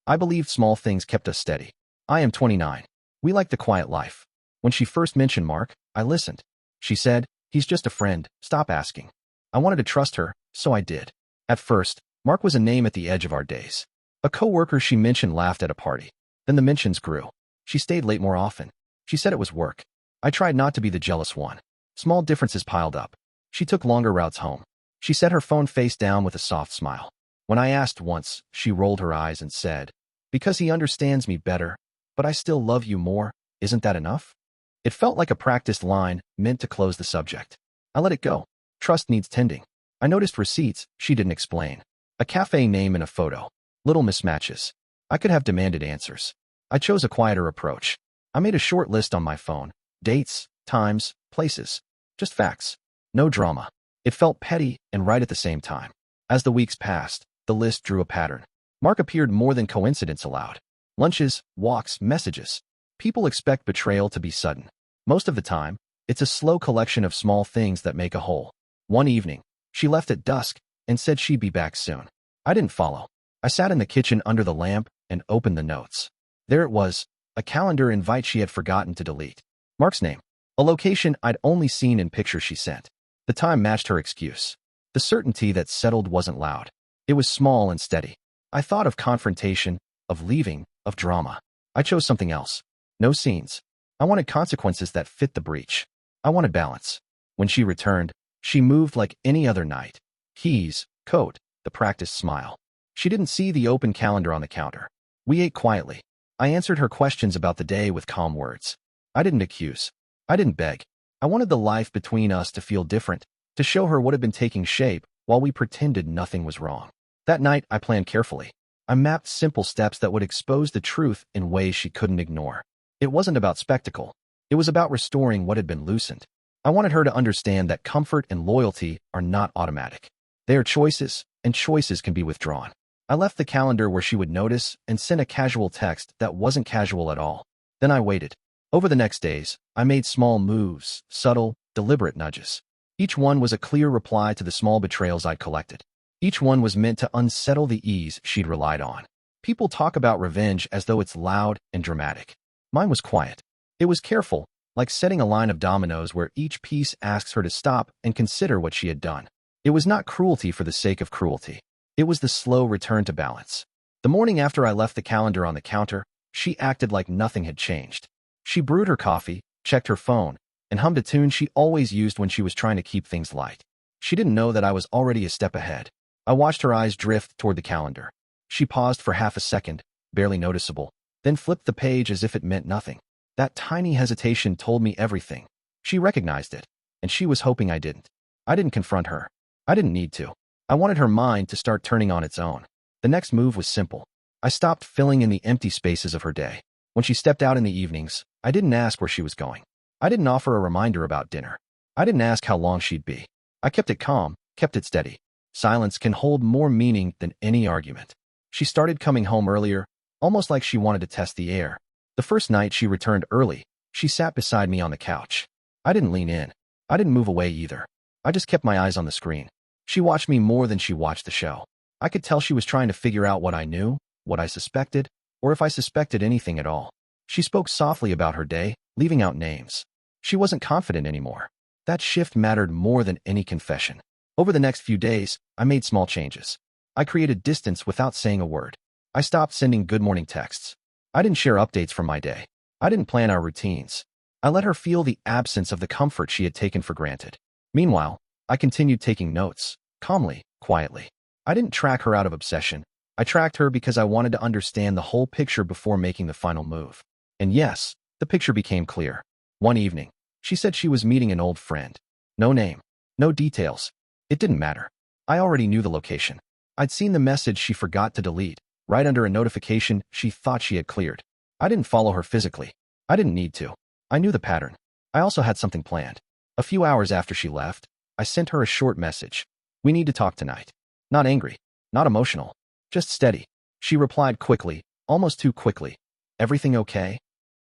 I believed small things kept us steady. I am 29. We like the quiet life. When she first mentioned Mark, I listened. She said, "He's just a friend, stop asking." I wanted to trust her, so I did. At first, Mark was a name at the edge of our days. A coworker she mentioned laughed at a party. Then the mentions grew. She stayed late more often. She said it was work. I tried not to be the jealous one. Small differences piled up. She took longer routes home. She set her phone face down with a soft smile. When I asked once, she rolled her eyes and said, "Because he understands me better, but I still love you more, isn't that enough?" It felt like a practiced line meant to close the subject. I let it go. Trust needs tending. I noticed receipts she didn't explain. A cafe name and a photo. Little mismatches. I could have demanded answers. I chose a quieter approach. I made a short list on my phone. Dates, times, places. Just facts. No drama. It felt petty and right at the same time. As the weeks passed, the list drew a pattern. Mark appeared more than coincidence allowed. Lunches, walks, messages. People expect betrayal to be sudden. Most of the time, it's a slow collection of small things that make a whole. One evening, she left at dusk and said she'd be back soon. I didn't follow. I sat in the kitchen under the lamp and opened the notes. There it was, a calendar invite she had forgotten to delete. Mark's name. A location I'd only seen in pictures she sent. The time matched her excuse. The certainty that settled wasn't loud. It was small and steady. I thought of confrontation, of leaving, of drama. I chose something else. No scenes. I wanted consequences that fit the breach. I wanted balance. When she returned, she moved like any other night. Keys, coat, the practiced smile. She didn't see the open calendar on the counter. We ate quietly. I answered her questions about the day with calm words. I didn't accuse. I didn't beg. I wanted the life between us to feel different, to show her what had been taking shape while we pretended nothing was wrong. That night, I planned carefully. I mapped simple steps that would expose the truth in ways she couldn't ignore. It wasn't about spectacle. It was about restoring what had been loosened. I wanted her to understand that comfort and loyalty are not automatic. They are choices, and choices can be withdrawn. I left the calendar where she would notice and sent a casual text that wasn't casual at all. Then I waited. Over the next days, I made small moves, subtle, deliberate nudges. Each one was a clear reply to the small betrayals I'd collected. Each one was meant to unsettle the ease she'd relied on. People talk about revenge as though it's loud and dramatic. Mine was quiet. It was careful, like setting a line of dominoes where each piece asks her to stop and consider what she had done. It was not cruelty for the sake of cruelty. It was the slow return to balance. The morning after I left the calendar on the counter, she acted like nothing had changed. She brewed her coffee, checked her phone, and hummed a tune she always used when she was trying to keep things light. She didn't know that I was already a step ahead. I watched her eyes drift toward the calendar. She paused for half a second, barely noticeable, then flipped the page as if it meant nothing. That tiny hesitation told me everything. She recognized it, and she was hoping I didn't. I didn't confront her. I didn't need to. I wanted her mind to start turning on its own. The next move was simple. I stopped filling in the empty spaces of her day. When she stepped out in the evenings, I didn't ask where she was going. I didn't offer a reminder about dinner. I didn't ask how long she'd be. I kept it calm, kept it steady. Silence can hold more meaning than any argument. She started coming home earlier, almost like she wanted to test the air. The first night she returned early, she sat beside me on the couch. I didn't lean in. I didn't move away either. I just kept my eyes on the screen. She watched me more than she watched the show. I could tell she was trying to figure out what I knew, what I suspected, or if I suspected anything at all. She spoke softly about her day, leaving out names. She wasn't confident anymore. That shift mattered more than any confession. Over the next few days, I made small changes. I created distance without saying a word. I stopped sending good morning texts. I didn't share updates from my day. I didn't plan our routines. I let her feel the absence of the comfort she had taken for granted. Meanwhile, I continued taking notes, calmly, quietly. I didn't track her out of obsession. I tracked her because I wanted to understand the whole picture before making the final move. And yes, the picture became clear. One evening, she said she was meeting an old friend. No name, no details. It didn't matter. I already knew the location. I'd seen the message she forgot to delete, right under a notification she thought she had cleared. I didn't follow her physically. I didn't need to. I knew the pattern. I also had something planned. A few hours after she left, I sent her a short message. "We need to talk tonight." Not angry, not emotional, just steady. She replied quickly, almost too quickly. "Everything okay?"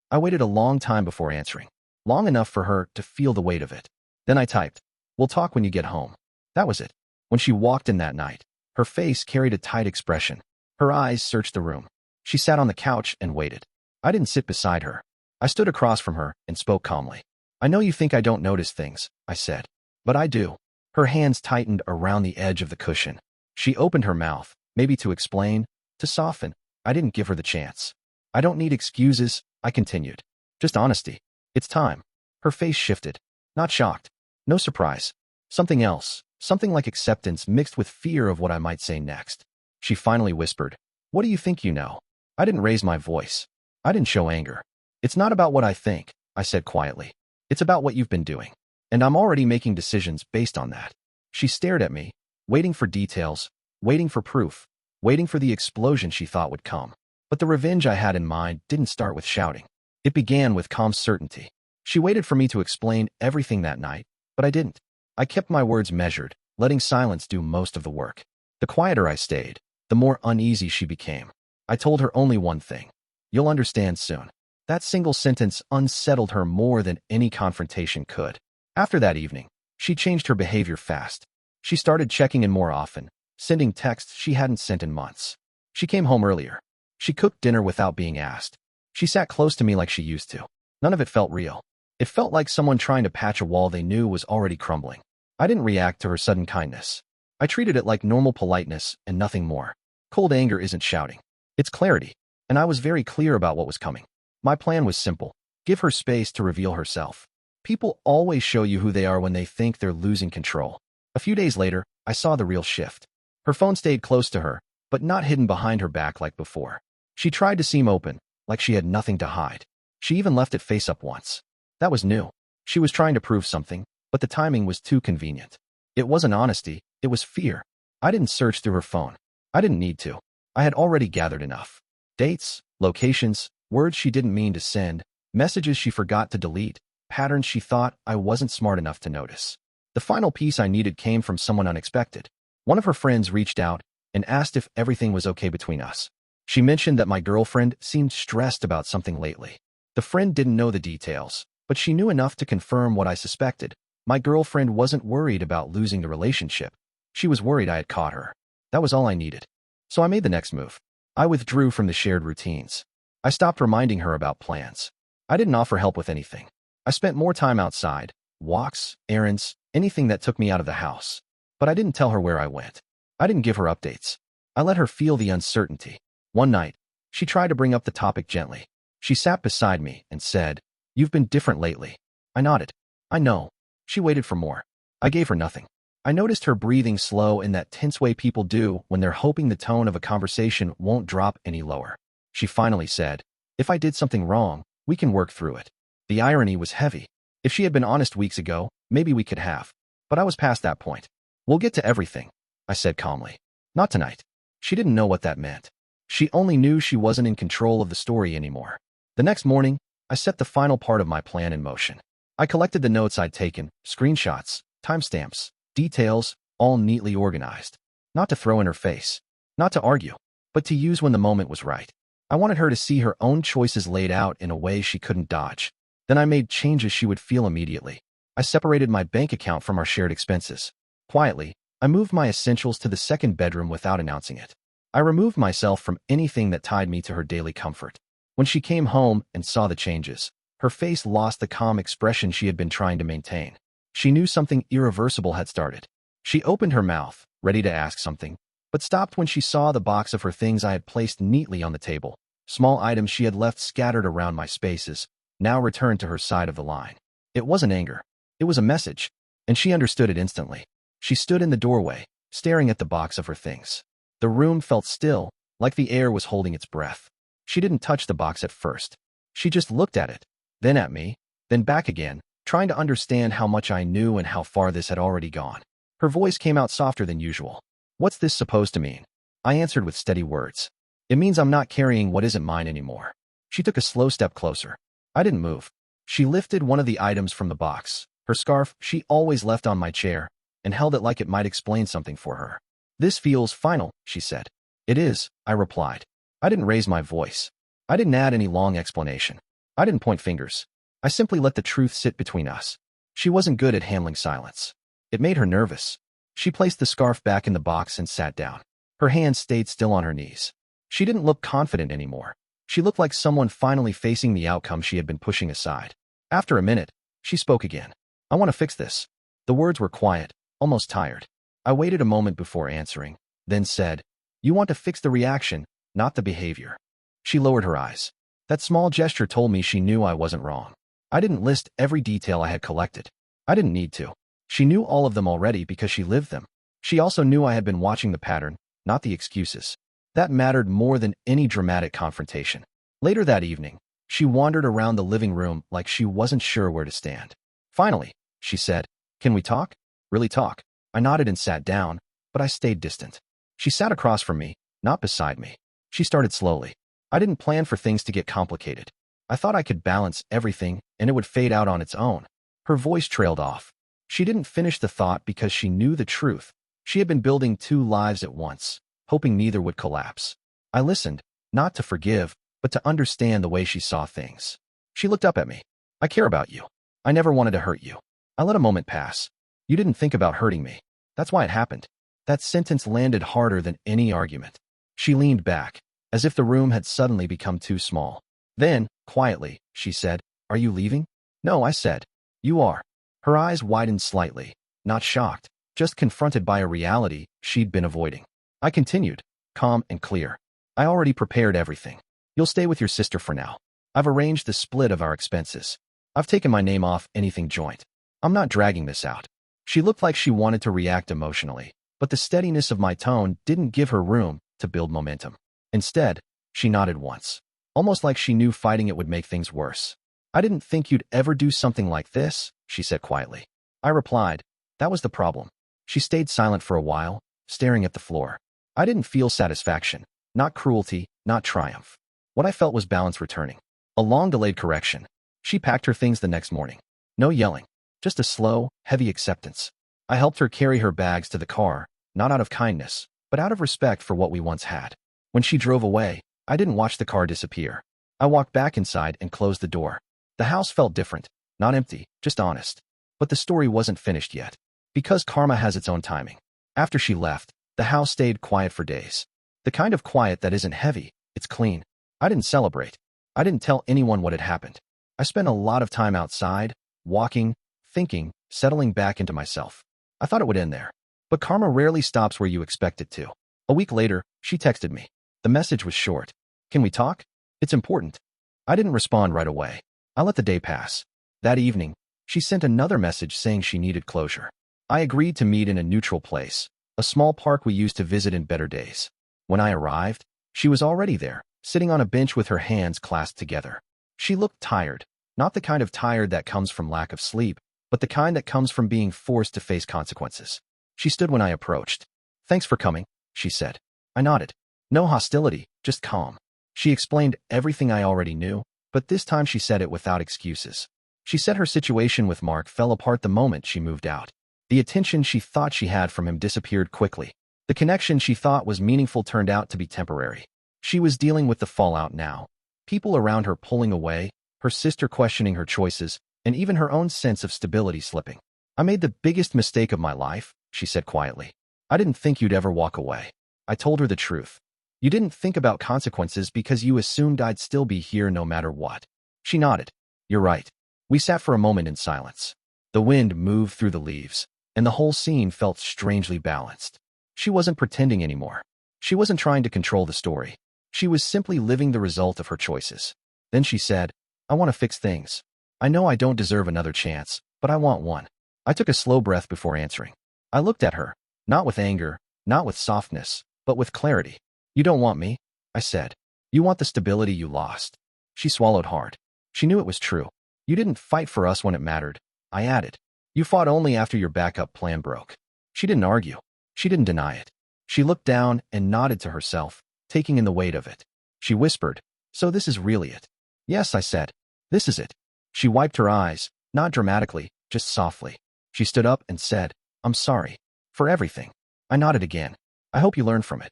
I waited a long time before answering. Long enough for her to feel the weight of it. Then I typed, "We'll talk when you get home." That was it. When she walked in that night, her face carried a tight expression. Her eyes searched the room. She sat on the couch and waited. I didn't sit beside her. I stood across from her and spoke calmly. I know you think I don't notice things, I said. But I do. Her hands tightened around the edge of the cushion. She opened her mouth, maybe to explain, to soften. I didn't give her the chance. I don't need excuses, I continued. Just honesty. It's time. Her face shifted. Not shocked. No surprise. Something else. Something like acceptance mixed with fear of what I might say next. She finally whispered, "What do you think you know?" I didn't raise my voice. I didn't show anger. "It's not about what I think," I said quietly. "It's about what you've been doing. And I'm already making decisions based on that." She stared at me, waiting for details, waiting for proof, waiting for the explosion she thought would come. But the revenge I had in mind didn't start with shouting. It began with calm certainty. She waited for me to explain everything that night, but I didn't. I kept my words measured, letting silence do most of the work. The quieter I stayed, the more uneasy she became. I told her only one thing. "You'll understand soon." That single sentence unsettled her more than any confrontation could. After that evening, she changed her behavior fast. She started checking in more often, sending texts she hadn't sent in months. She came home earlier. She cooked dinner without being asked. She sat close to me like she used to. None of it felt real. It felt like someone trying to patch a wall they knew was already crumbling. I didn't react to her sudden kindness. I treated it like normal politeness and nothing more. Cold anger isn't shouting. It's clarity. And I was very clear about what was coming. My plan was simple. Give her space to reveal herself. People always show you who they are when they think they're losing control. A few days later, I saw the real shift. Her phone stayed close to her, but not hidden behind her back like before. She tried to seem open, like she had nothing to hide. She even left it face up once. That was new. She was trying to prove something, but the timing was too convenient. It wasn't honesty, it was fear. I didn't search through her phone. I didn't need to. I had already gathered enough. Dates, locations, words she didn't mean to send, messages she forgot to delete, patterns she thought I wasn't smart enough to notice. The final piece I needed came from someone unexpected. One of her friends reached out and asked if everything was okay between us. She mentioned that my girlfriend seemed stressed about something lately. The friend didn't know the details, but she knew enough to confirm what I suspected. My girlfriend wasn't worried about losing the relationship. She was worried I had caught her. That was all I needed. So I made the next move. I withdrew from the shared routines. I stopped reminding her about plans. I didn't offer help with anything. I spent more time outside, walks, errands, anything that took me out of the house. But I didn't tell her where I went. I didn't give her updates. I let her feel the uncertainty. One night, she tried to bring up the topic gently. She sat beside me and said, "You've been different lately." I nodded. "I know." She waited for more. I gave her nothing. I noticed her breathing slow in that tense way people do when they're hoping the tone of a conversation won't drop any lower. She finally said, "If I did something wrong, we can work through it." The irony was heavy. If she had been honest weeks ago, maybe we could have. But I was past that point. "We'll get to everything," I said calmly. "Not tonight." She didn't know what that meant. She only knew she wasn't in control of the story anymore. The next morning, I set the final part of my plan in motion. I collected the notes I'd taken, screenshots, timestamps, details, all neatly organized. Not to throw in her face, not to argue, but to use when the moment was right. I wanted her to see her own choices laid out in a way she couldn't dodge. Then I made changes she would feel immediately. I separated my bank account from our shared expenses. Quietly, I moved my essentials to the second bedroom without announcing it. I removed myself from anything that tied me to her daily comfort. When she came home and saw the changes, her face lost the calm expression she had been trying to maintain. She knew something irreversible had started. She opened her mouth, ready to ask something, but stopped when she saw the box of her things I had placed neatly on the table. Small items she had left scattered around my spaces, now returned to her side of the line. It wasn't anger. It was a message, and she understood it instantly. She stood in the doorway, staring at the box of her things. The room felt still, like the air was holding its breath. She didn't touch the box at first. She just looked at it, then at me, then back again, trying to understand how much I knew and how far this had already gone. Her voice came out softer than usual. "What's this supposed to mean?" I answered with steady words. "It means I'm not carrying what isn't mine anymore." She took a slow step closer. I didn't move. She lifted one of the items from the box, her scarf she always left on my chair, and held it like it might explain something for her. "This feels final," she said. "It is," I replied. I didn't raise my voice. I didn't add any long explanation. I didn't point fingers. I simply let the truth sit between us. She wasn't good at handling silence. It made her nervous. She placed the scarf back in the box and sat down. Her hands stayed still on her knees. She didn't look confident anymore. She looked like someone finally facing the outcome she had been pushing aside. After a minute, she spoke again. I want to fix this. The words were quiet, almost tired. I waited a moment before answering, then said, you want to fix the reaction, not the behavior. She lowered her eyes. That small gesture told me she knew I wasn't wrong. I didn't list every detail I had collected. I didn't need to. She knew all of them already because she lived them. She also knew I had been watching the pattern, not the excuses. That mattered more than any dramatic confrontation. Later that evening, she wandered around the living room like she wasn't sure where to stand. Finally, she said, can we talk? Really talk? I nodded and sat down, but I stayed distant. She sat across from me, not beside me. She started slowly. I didn't plan for things to get complicated. I thought I could balance everything and it would fade out on its own. Her voice trailed off. She didn't finish the thought because she knew the truth. She had been building two lives at once, hoping neither would collapse. I listened, not to forgive, but to understand the way she saw things. She looked up at me. I care about you. I never wanted to hurt you. I let a moment pass. You didn't think about hurting me. That's why it happened. That sentence landed harder than any argument. She leaned back, as if the room had suddenly become too small. Then, quietly, she said, are you leaving? No, I said. You are. Her eyes widened slightly, not shocked, just confronted by a reality she'd been avoiding. I continued, calm and clear. I already prepared everything. You'll stay with your sister for now. I've arranged the split of our expenses. I've taken my name off anything joint. I'm not dragging this out. She looked like she wanted to react emotionally, but the steadiness of my tone didn't give her room to build momentum. Instead, she nodded once, almost like she knew fighting it would make things worse. I didn't think you'd ever do something like this, she said quietly. I replied, that was the problem. She stayed silent for a while, staring at the floor. I didn't feel satisfaction, not cruelty, not triumph. What I felt was balance returning. A long-delayed correction. She packed her things the next morning. No yelling, just a slow, heavy acceptance. I helped her carry her bags to the car, not out of kindness, but out of respect for what we once had. When she drove away, I didn't watch the car disappear. I walked back inside and closed the door. The house felt different, not empty, just honest. But the story wasn't finished yet. Because karma has its own timing. After she left, the house stayed quiet for days. The kind of quiet that isn't heavy, it's clean. I didn't celebrate. I didn't tell anyone what had happened. I spent a lot of time outside, walking, thinking, settling back into myself. I thought it would end there. But karma rarely stops where you expect it to. A week later, she texted me. The message was short. Can we talk? It's important. I didn't respond right away. I let the day pass. That evening, she sent another message saying she needed closure. I agreed to meet in a neutral place, a small park we used to visit in better days. When I arrived, she was already there, sitting on a bench with her hands clasped together. She looked tired, not the kind of tired that comes from lack of sleep, but the kind that comes from being forced to face consequences. She stood when I approached. Thanks for coming, she said. I nodded. No hostility, just calm. She explained everything I already knew, but this time she said it without excuses. She said her situation with Mark fell apart the moment she moved out. The attention she thought she had from him disappeared quickly. The connection she thought was meaningful turned out to be temporary. She was dealing with the fallout now. People around her pulling away, her sister questioning her choices, and even her own sense of stability slipping. I made the biggest mistake of my life, she said quietly. I didn't think you'd ever walk away. I told her the truth. You didn't think about consequences because you assumed I'd still be here no matter what. She nodded. You're right. We sat for a moment in silence. The wind moved through the leaves, and the whole scene felt strangely balanced. She wasn't pretending anymore. She wasn't trying to control the story. She was simply living the result of her choices. Then she said, I want to fix things. I know I don't deserve another chance, but I want one. I took a slow breath before answering. I looked at her, not with anger, not with softness, but with clarity. You don't want me, I said. You want the stability you lost. She swallowed hard. She knew it was true. You didn't fight for us when it mattered, I added. You fought only after your backup plan broke. She didn't argue. She didn't deny it. She looked down and nodded to herself, taking in the weight of it. She whispered, so this is really it. Yes, I said. This is it. She wiped her eyes, not dramatically, just softly. She stood up and said, I'm sorry. For everything. I nodded again. I hope you learned from it.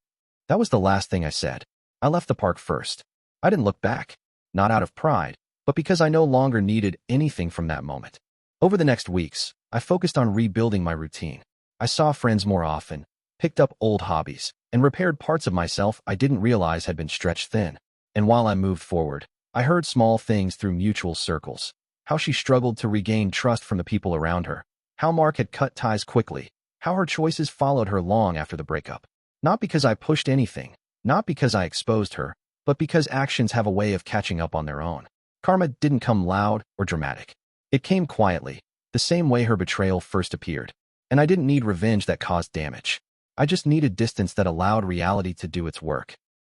That was the last thing I said. I left the park first. I didn't look back. Not out of pride, but because I no longer needed anything from that moment. Over the next weeks, I focused on rebuilding my routine. I saw friends more often, picked up old hobbies, and repaired parts of myself I didn't realize had been stretched thin. And while I moved forward, I heard small things through mutual circles. How she struggled to regain trust from the people around her. How Mark had cut ties quickly. How her choices followed her long after the breakup. Not because I pushed anything, not because I exposed her, but because actions have a way of catching up on their own. Karma didn't come loud or dramatic. It came quietly, the same way her betrayal first appeared. And I didn't need revenge that caused damage. I just needed distance that allowed reality to do its work.